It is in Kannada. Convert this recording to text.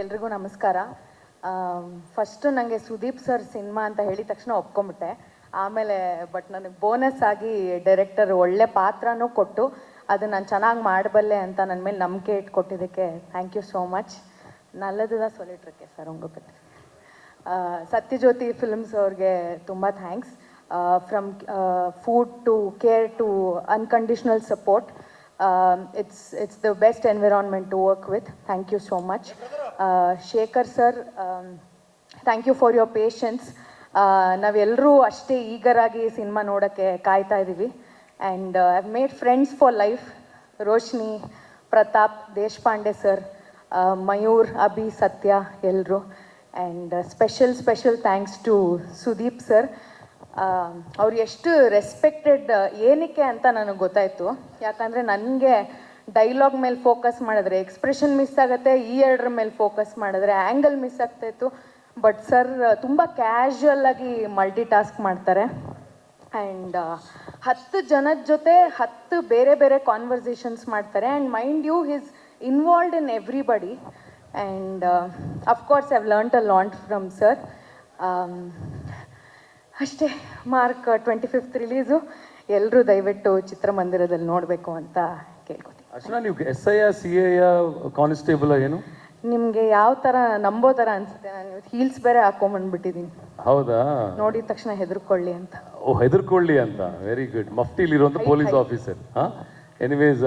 ಎಲ್ರಿಗೂ ನಮಸ್ಕಾರ. ಫಸ್ಟು ನನಗೆ ಸುದೀಪ್ ಸರ್ ಸಿನಿಮಾ ಅಂತ ಹೇಳಿದ ತಕ್ಷಣ ಒಪ್ಕೊಂಬಿಟ್ಟೆ. ಆಮೇಲೆ ಬಟ್ ನನಗೆ ಬೋನಸ್ ಆಗಿ ಡೈರೆಕ್ಟರ್ ಒಳ್ಳೆ ಪಾತ್ರನೂ ಕೊಟ್ಟು ಅದು ನಾನು ಚೆನ್ನಾಗಿ ಮಾಡಬಲ್ಲೆ ಅಂತ ನನ್ನ ಮೇಲೆ ನಂಬಿಕೆ ಇಟ್ಕೊಟ್ಟಿದ್ದಕ್ಕೆ ಥ್ಯಾಂಕ್ ಯು ಸೋ ಮಚ್. ನಲ್ಲದು தான் சொல்லிட்டுருக்கேன் ಸರ್ ಉಂಗಪತ್ತೆ. ಸತ್ಯಜ್ಯೋತಿ ಫಿಲ್ಮ್ಸ್ ಅವ್ರಿಗೆ ತುಂಬ thanks. From food to care to unconditional support. It's the best environment to work with. Thank you so much. Shekhar sir, thank you for your patience. ನಾವೆಲ್ಲರೂ ಅಷ್ಟೇ ಈಗರಾಗಿ ಸಿನಿಮಾ ನೋಡೋಕ್ಕೆ ಕಾಯ್ತಾ ಇದ್ದೀವಿ. And I've made friends for life. Roshni, Pratap, Deshpande sir, Mayur, Abhi, Satya ಎಲ್ಲರೂ. And special thanks to Sudeep sir. ಅವ್ರು ಎಷ್ಟು ರೆಸ್ಪೆಕ್ಟೆಡ್ ಏನಕ್ಕೆ ಅಂತ ನನಗೆ ಗೊತ್ತಾಯಿತು. ಯಾಕಂದರೆ ನನಗೆ ಡೈಲಾಗ್ ಮೇಲೆ ಫೋಕಸ್ ಮಾಡಿದ್ರೆ ಎಕ್ಸ್ಪ್ರೆಷನ್ ಮಿಸ್ ಆಗುತ್ತೆ, ಈ ಎರಡರ ಮೇಲೆ ಫೋಕಸ್ ಮಾಡಿದ್ರೆ ಆ್ಯಂಗಲ್ ಮಿಸ್ ಆಗ್ತಾಯಿತ್ತು. ಬಟ್ ಸರ್ ತುಂಬ ಕ್ಯಾಶುವಲ್ಲಾಗಿ ಮಲ್ಟಿ ಟಾಸ್ಕ್ ಮಾಡ್ತಾರೆ. ಆ್ಯಂಡ್ 10 ಜನದ ಜೊತೆ 10 ಬೇರೆ ಬೇರೆ ಕಾನ್ವರ್ಸೇಷನ್ಸ್ ಮಾಡ್ತಾರೆ. And mind you is involved in everybody. And of course I've learned a lot from sir. ಅಷ್ಟೇ. March 25th release. ಎಲ್ಲರೂ ದಯವಿಟ್ಟು ಚಿತ್ರಮಂದಿರದಲ್ಲಿ ನೋಡಬೇಕು ಅಂತ ಕೇಳ್ಕೊತೀನಿ. ಅರ್ಚನಾ, ನೀವು SI CA ಕಾನ್ಸ್ಟೇಬಲ್ ಏನು? ನಿಮಗೆ ಯಾವ ಥರ ನಂಬೋ ಥರ ಅನಿಸುತ್ತೆ. ನಾನು ಹೀಲ್ಸ್ ಬೇರೆ ಹಾಕೊಂಬಂದ್ಬಿಟ್ಟಿದ್ದೀನಿ. ಹೌದಾ? ನೋಡಿದ ತಕ್ಷಣ ಹೆದರ್ಕೊಳ್ಳಿ ಅಂತ. ಓ, ಹೆದರ್ಕೊಳ್ಳಿ ಅಂತ. Very good. ಮಫ್ತಿಲಿರುವಂಥ ಪೊಲೀಸ್ ಆಫೀಸರ್. ಹಾಂ, ಎನಿವೇಸ್